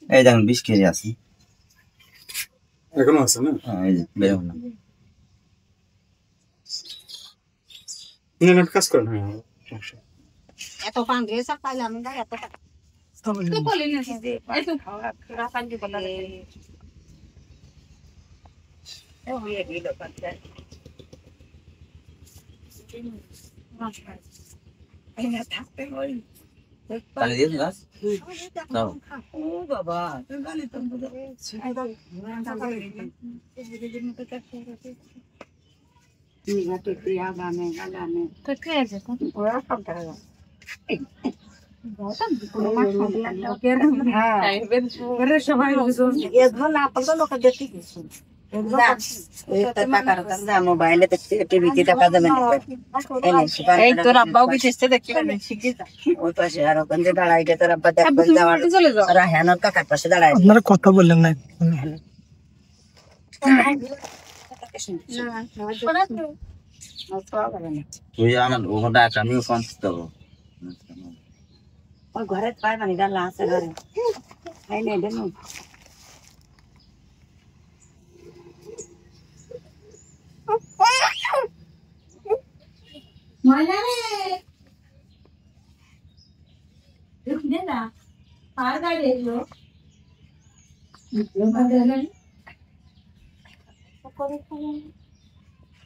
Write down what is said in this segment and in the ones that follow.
এই দেখুন 20 কেজি আছে এখনো আছে না? হ্যাঁ এই যে বের হলো নেট কাজ করে না এত পান দিয়ে সব পাইলাম না এত তো বলি না যে এই তো রাখান দি বলা এ হয়ে গেল পাতে এই না থাকতে হই তাহলে দিয়ে গাছ দাও ও বাবা তুই গালি তো বুঝে তুই গাতে প্রিয়া গানে গানে তো কে আছে তো ওরা সব টাকা মোবাইলে দেখতে টিভিতে দেখা যাবে এই তোর আব্বাও কি চেষ্টা দেখতে ওই পাশে আর ওখানে দাঁড়াইতে তোর আব্বা দেখবেন রাহানোর কাকার পাশে দাঁড়াই আপনারা কথা বললেন না তুই আমার ওটা আমিও ফোন দেবো ওই ঘরে পায় মানে ডালা আছে ঘরে খাই নাই দেন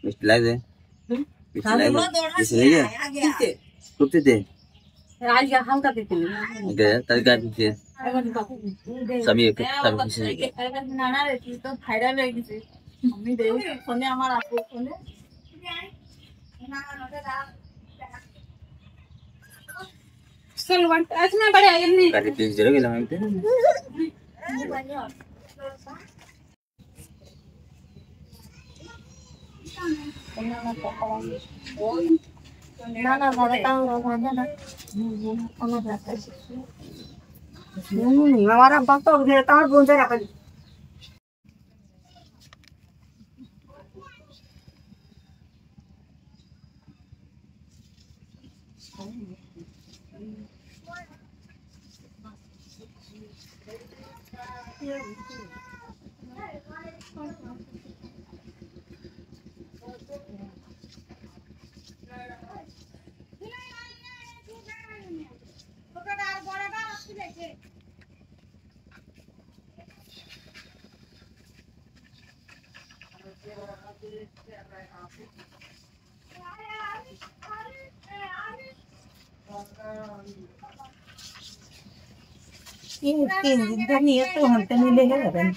মিষ্টি লাগছে মিষ্টি লাগছে করতে দে হালকা দিতে তার গাড়ি দিতে সবই সব কিছু না রে তুই তো ভাইরাল হয়ে গেছিস আমি দেখি ফোনে আমার আপু ফোনে চল ওয়ান আজ না বড় এমনি গাড়ি প্লিজ জেরো গেলাম আমি তো না না ঘরে কাম হবে না আমার রাখতে আমার আব্বা তো ঘরে তার বোন যায় রাখা তিন দিন নিয়ে তো হাঁটতে মিলে যাবেন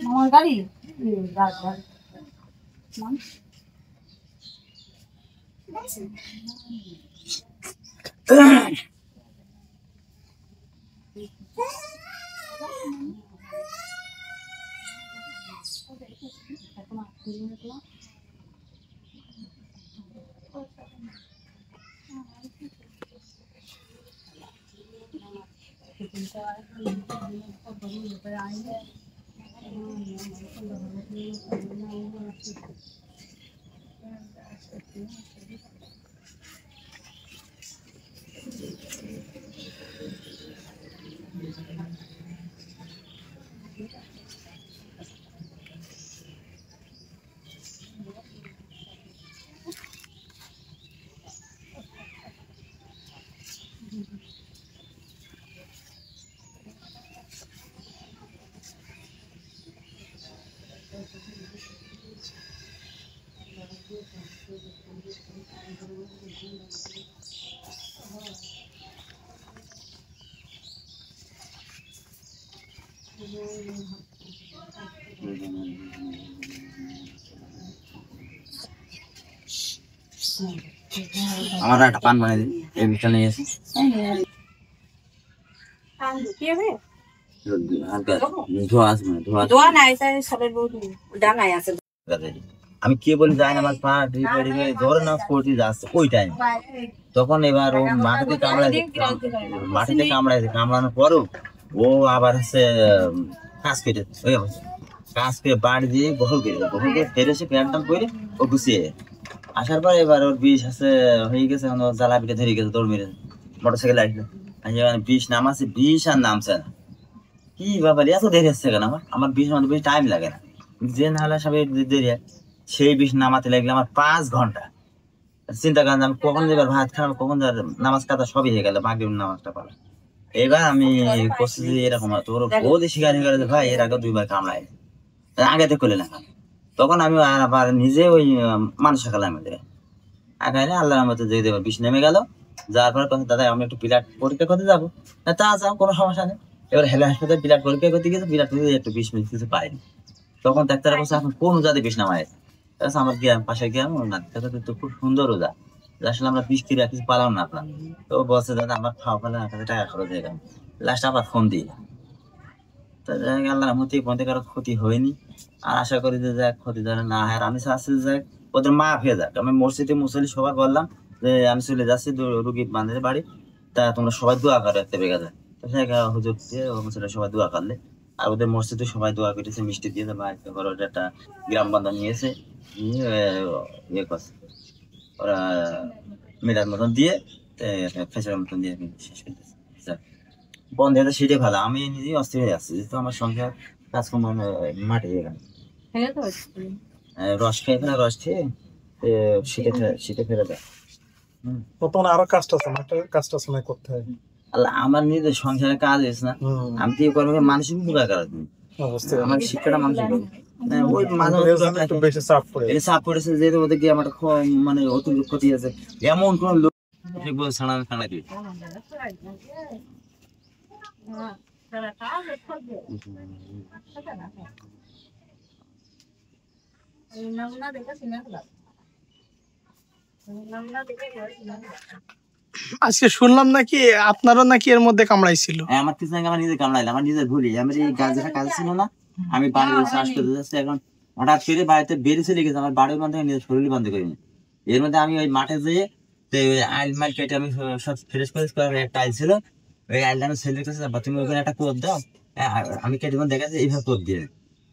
আমার গাড়ি আমার একটা পান বানিয়ে দিন এই বিশাল নিয়ে আসি ধোয়া আছে মানে ধোয়া নাই সবের বহুত ডাঙাই আছে আমি কি বলি যাই না আমার পা ধরে না করতে যাচ্ছে ওই টাইম তখন এবার ও মাটিতে কামড়ানোর পরও ও আবার হচ্ছে কাজ কেটে ওই অবস্থা কাজ করে বাড়ি দিয়ে গোসল করে ফেরে এসে প্যান্ট টান করে ও গুছিয়ে আসার পর এবার ওর বিষ আছে হয়ে গেছে, এখন জ্বালা পিঠে ধরে গেছে, দৌড় মেরে মোটরসাইকেল আসলো, বিষ নামাচ্ছে, বিষ আর নামছে না। কি ব্যাপার এত দেরি হচ্ছে কেন? আমার বিষ মানে বেশি টাইম লাগে না, যে নাহলে সবাই দেরি হয়। সেই বিষ নামাতে লাগলে আমার 5 ঘন্টা। চিন্তা করেন আমি কখন যাবার ভাত খাওয়া, কখন যাবার নামাজ কাটা সবই হয়ে গেল, মাগরিবের নামাজটা পালা। এবার আমি করছি যে এরকম তোর বৌদি শিকারি করে যে ভাই এর আগে 2 বার কামড়ায়, আগে তো করলে না। তখন আমি আবার নিজে ওই মানুষ সকালে আমি আগাইলে আল্লাহর রহমতে যে দেবার বিষ নেমে গেল। যার পরে কথা দাদা আমি একটু ব্লাড পরীক্ষা করতে যাবো, তা যাও কোনো সমস্যা নেই। এবার হেলে হাসপাতালে ব্লাড পরীক্ষা করতে গেছে, ব্লাড পরীক্ষা একটু বিষ মিশ কিছু পাইনি। তখন ডাক্তার বলছে এখন কোন জাতি বিষ নামায়? আমার গ্রাম পাশে গ্রাম তো খুব সুন্দর রোজা, আসলে আমরা বিষ কিনে কিছু পালাম না আপনার। তো বলছে দাদা আমার খাওয়া ফেলে টাকা খরচ হয়ে গেল। লাস্ট আবার ফোন দিই, আল্লাহর রহমতে পর্যন্ত কারো ক্ষতি হয়নি। আর আশা করি যে যাক ক্ষতি যেন না হয়। আর আমি চাচ্ছি যে ওদের মাফ হয়ে যাক। আমি মসজিদে মুসল্লি সবাই বললাম যে আমি চলে যাচ্ছি রুগী বান্ধবের বাড়ি, তা তোমরা সবাই দোয়া করো একটা বেগা যায়। তো সেখানে হুজুর দিয়ে সবাই দোয়া করলে, আর ওদের মসজিদে সবাই দোয়া করেছে, মিষ্টি দিয়েছে বা একটা গ্রাম বান্ধব নিয়েছে, নিয়ে ইয়ে করছে ওরা মেলার মতন দিয়ে ফেসের মতন দিয়ে শেষ করতেছে। বন্ধ হয়ে সেটাই ভালো, আমি নিজেই অস্থির হয়ে যাচ্ছি, যেহেতু আমার সংসার কাজকর্ম মাঠে হয়ে গেল। রস খেয়ে ফেলে, রস খেয়ে শীতে ফেলে দেয়। তখন আরো কাজটা আছে, কাজটা সময় করতে হয়। আল্লাহ আমার নিজের সংসারে কাজ হয়েছে না, আমি তো করবো মানসিক উপকার করার জন্য। আমার শিক্ষাটা মানসিক ওই একটু বেশি চাপ পড়ে চাপ পড়েছে, যেহেতু ওদের কি আমার মানে অতিরিক্ত ক্ষতি আছে, এমন কোন লোক ছাড়া খানা দিই। আজকে শুনলাম নাকি আপনারও নাকি এর মধ্যে কামড়াইছিল? আমার কিছু আমার নিজে কামড়াইলে, আমার নিজের ভুলি। আমার এই গাছের কাজ ছিল না, আমি বাড়িতে চাষ করতে যাচ্ছি, এখন হঠাৎ করে বাড়িতে বেরিয়ে চলে গেছে, আমার বাড়ির মধ্যে নিজের শরীর বন্ধ করিনি। এর মধ্যে আমি ওই মাঠে যেয়ে আইল মাইল কেটে আমি সব ফ্রেশ করে একটা আইল ছিল, ওই আইলটা আমি ছেলে কাছে তুমি ওখানে একটা কোপ দাও, আমি কেটে দেখাচ্ছি এইভাবে কোপ দিয়ে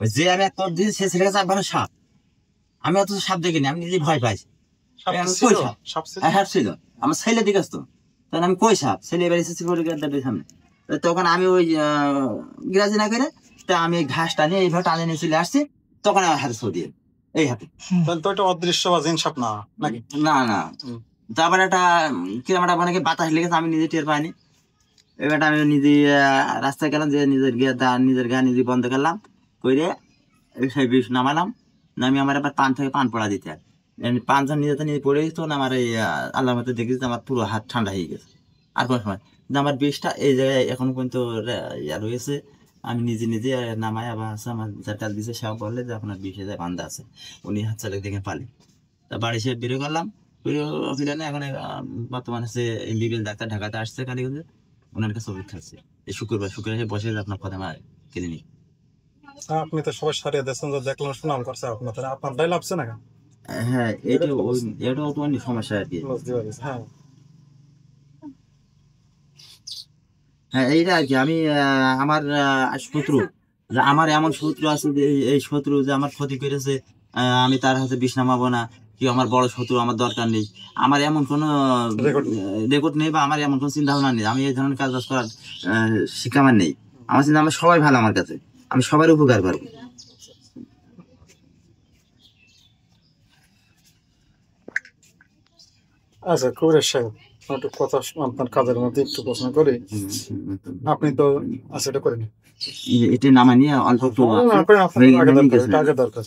যে আমি এক কোপ দিয়ে সে ছেলে কাছে একবার সাপ, আমি অত সাপ দেখিনি, আমি নিজে ভয় পাইছি। সাপ ছিল আমার ছেলে দিকে আসতো, তখন আমি কই সাপ, ছেলে এবার এসেছি সামনে। তখন আমি ওই গ্রাজি না করে তা আমি ঘাসটা নিয়ে এইভাবে টানে নিয়ে চলে আসছি, তখন আমার হাতে ছড়িয়ে এই হাতে। তো এটা অদৃশ্য বা জিন সাপ না নাকি? না না, তারপর একটা কিরম একটা অনেকে বাতাস লেগেছে, আমি নিজে টের পাইনি। এবারটা আমি নিজে রাস্তায় গেলাম, যে নিজের গা নিজে বন্ধ করলাম করে সেই বিষ নামালাম, নামি আমার আবার পান থেকে পান পড়া দিতে হয়, পান যখন নিজে নিজে পড়ে গেছে, তখন আমার এই আল্লাহর মতো দেখেছি আমার পুরো হাত ঠান্ডা হয়ে গেছে। আর কোনো সময় আমার বিষটা এই জায়গায় এখনো পর্যন্ত রয়েছে, আমি নিজে নিজে নামাই। আবার আছে আমার যার কাজ দিচ্ছে সব বললে যে আপনার 20,000 বান্ধা আছে, উনি হাত চালে দেখে পালি। তা বাড়ি সে বেরো করলাম, ফিরে না এখন বর্তমানে সে এমবিবিএস ডাক্তার ঢাকাতে আসছে কালীগঞ্জে, ওনার কাছে ওষুধ খাচ্ছে। এই শুক্রবার বসে আপনার কথা আমার ক্লিনিক। আপনি তো সবাই সারিয়ে দিয়েছেন, দেখলাম সুনাম করছে আপনাদের, আপনারটাই লাভছে না? হ্যাঁ, এটাও তো অনেক সমস্যা আর কি। হ্যাঁ এইটা আর কি, আমি আমার শত্রু, আমার এমন শত্রু আছে যে এই শত্রু যে আমার ক্ষতি করেছে, আমি তার হাতে বিষ নামাবো না, কি আমার বড় শত্রু আমার দরকার নেই, আমার এমন কোনো রেকর্ড নেই, বা আমার এমন কোনো চিন্তা ভাবনা নেই, আমি এই ধরনের কাজ বাজ করার শিক্ষা আমার নেই। আমার চিন্তা আমার সবাই ভালো, আমার কাছে আমি সবার উপকার পারবো। আচ্ছা কুরেশ সাহেব, একটু কথা আপনার কাজের মধ্যে একটু প্রশ্ন করি। আপনি তো আচ্ছা এটা করেন, এটা নামা নিয়ে অল্প একটু আগে দরকার।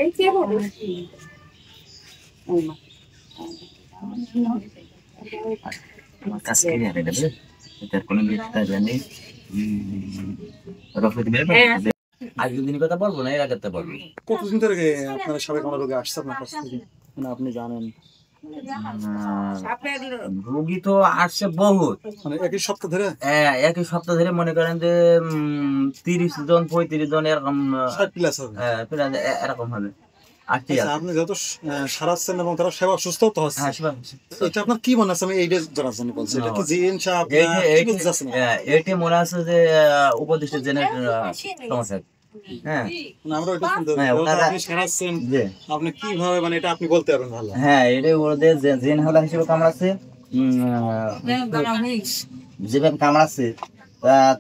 এই কে বলে কাজ করে আর এটা এটার কোনো মিথ্যা জানি রফিক মেরে আজকে দিনের কথা বলবো না এর আগেরটা বলবো। কতদিন ধরে আপনারা সবাই কোনো রোগে আসছে আপনার কাছ থেকে মানে আপনি জানেন? রোগী তো আসছে বহুত, মানে একই সপ্তাহ ধরে? একই সপ্তাহ ধরে মনে করেন যে 30 জন 35 জন এরকম 60 প্লাস হবে, এরকম হবে। আপনি যত সারাচ্ছেন এবং তারা সেবা সুস্থ তো হচ্ছে, এটা আপনার কি মনে আছে? আমি এইটা জানার জন্য বলছি, এটা কি জিন সাহেব এইটা মনে আছে যে উপদেষ্টা জেনের সমস্যা। হ্যাঁ আমরা ওইটা শুনতে আপনি সারাচ্ছেন আপনি কিভাবে, মানে এটা আপনি বলতে পারবেন ভালো। হ্যাঁ এটা ওদের জেন হাওলা হিসেবে কামড়াচ্ছে, যেভাবে কামড়াচ্ছে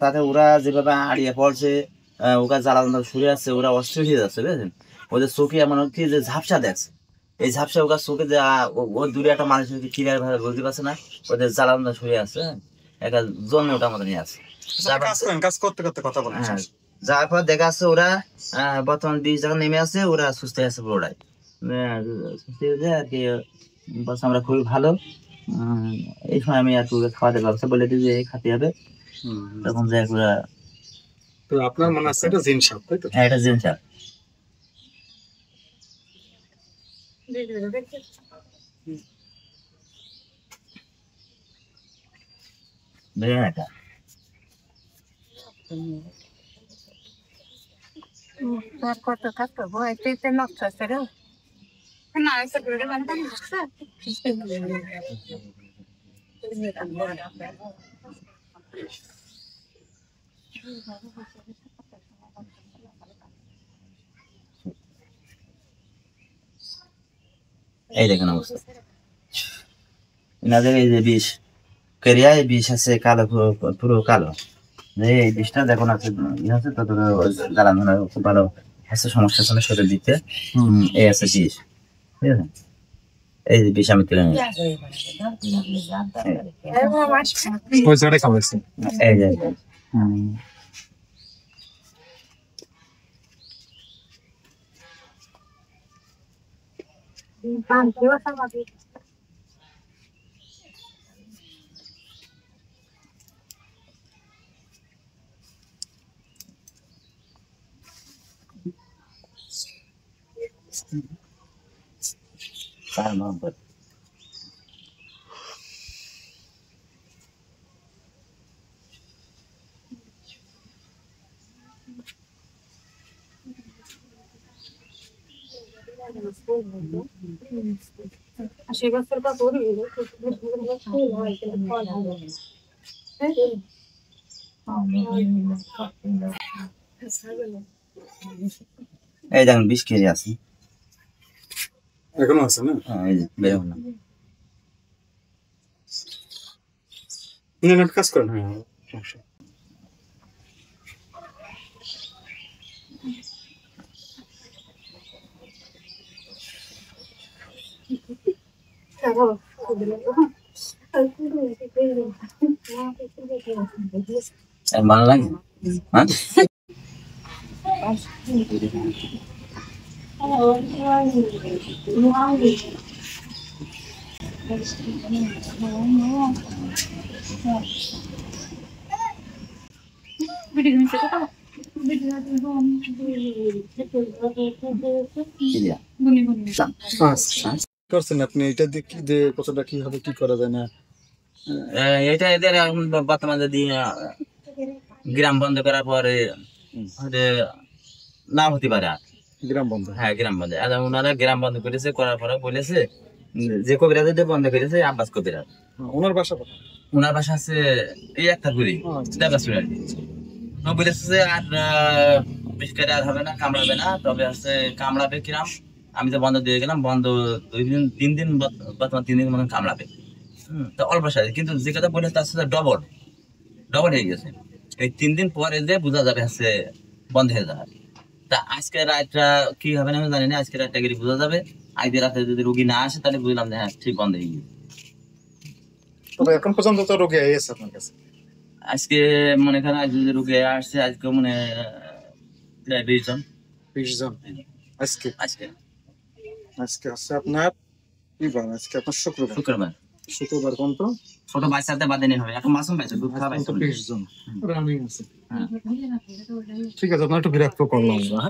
তাতে ওরা যেভাবে আড়িয়ে পড়ছে, ওরা জ্বালা শুরু আসছে, ওরা অস্থির হয়ে যাচ্ছে বুঝলেন। ওদের চোখে এমন কি যে ঝাপসা দেখছে, এই ঝাপসা ওরা চোখে যে ও দূরে একটা মানুষের ক্লিয়ার ভাবে বলতে পারছে না, ওদের জ্বালা শুরু আসছে, একটা জন্ম ওটা মতো নিয়ে আসছে। কাজ করতে করতে কথা বলেন। যার পর দেখা যাচ্ছে ওরা বর্তমান 20 যখন নেমে আছে, ওরা সুস্থ আছে পুরোটাই সুস্থ হয়েছে আর কি। আমরা খুবই ভালো। এই সময় আমি আর কি খাওয়াতে ব্যবস্থা বলে দিই যে খাতে হবে, তখন যাই ওরা। তো আপনার মনে আছে এটা জিন সাহেব, তাই তো? হ্যাঁ এটা জিন সাহেব। এটা কত থাকতো ভয় পেতে নষ্ট করে না এসে ঘুরে বান্ধা এই দেখেন অবস্থা এনাদের। এই যে বিষ কেরিয়ায় বিষ আছে কালো, পুরো কালো। এই বিষটা দেখুন আছে ইয়ে আছে, তত জ্বালানো খুব ভালো আছে, সমস্যা ছিল শরীর দিতে। এই আছে বিষ, ঠিক আছে? এই যে বিষ আমি তুলে নিই, এই যে তার মহব্বত। এই দেখুন বিষ কেজি আছে, এখনো আছে না? এই যে বেরোন না। কাজ করেন। হ্যাঁ সমস্যা। ভালো লাগে হ্যাঁ। করছেন আপনি এটা দেখি যে কতটা কি হবে, কি করা যায় না? এটা এদের এখন বর্তমানে যদি গ্রাম বন্ধ করার পরে না হতে পারে আর গ্রাম বন্ধ। হ্যাঁ গ্রাম বন্ধ, ওনারা গ্রাম বন্ধ করেছে, করার পরে বলেছে যে কবিরাজ বন্ধ করেছে আব্বাস কবিরাজ। ওনার বাসা কোথায়? ওনার বাসা আছে এই একটা গুলি বলেছে আর বিস্কারে আর হবে না, কামড়াবে না, তবে হচ্ছে কামড়াবে কিরাম। আমি তো বন্ধ দিয়ে গেলাম, বন্ধ 2 দিন 3 দিন বর্তমান 3 দিন মতন কামড়াবে। তো অল্প সাথে কিন্তু যে কথা বলে তার সাথে ডবল হয়ে গেছে। এই 3 দিন পরে যে বোঝা যাবে হচ্ছে বন্ধ হয়ে যাবে। তা আজকে রাতটা কি হবে না আমি জানি না, আজকে রাতটা গেলে বোঝা যাবে। আজকে রাতে যদি রোগী না আসে তাহলে বুঝলাম যে হ্যাঁ ঠিক বন্ধ হয়ে গেছে। তবে এখন পর্যন্ত তো রোগী এসেছে আপনার কাছে? আজকে মনে করেন আজ যদি রোগী আসছে, আজকে মনে প্রায় 20 জন। 20 জন আজকে আজকে আজকে আছে আপনার কি বার আজকে আপনার শুক্রবার শুক্রবার কোন তো ছোট বাচ্চাতে বাদে নিয়ে হবে এখন মাসুম বাচ্চা দুধ খাওয়া 20 জন রানিং আছে হ্যাঁ। ঠিক আছে আপনার একটু বিরক্ত করলাম আমরা, হ্যাঁ?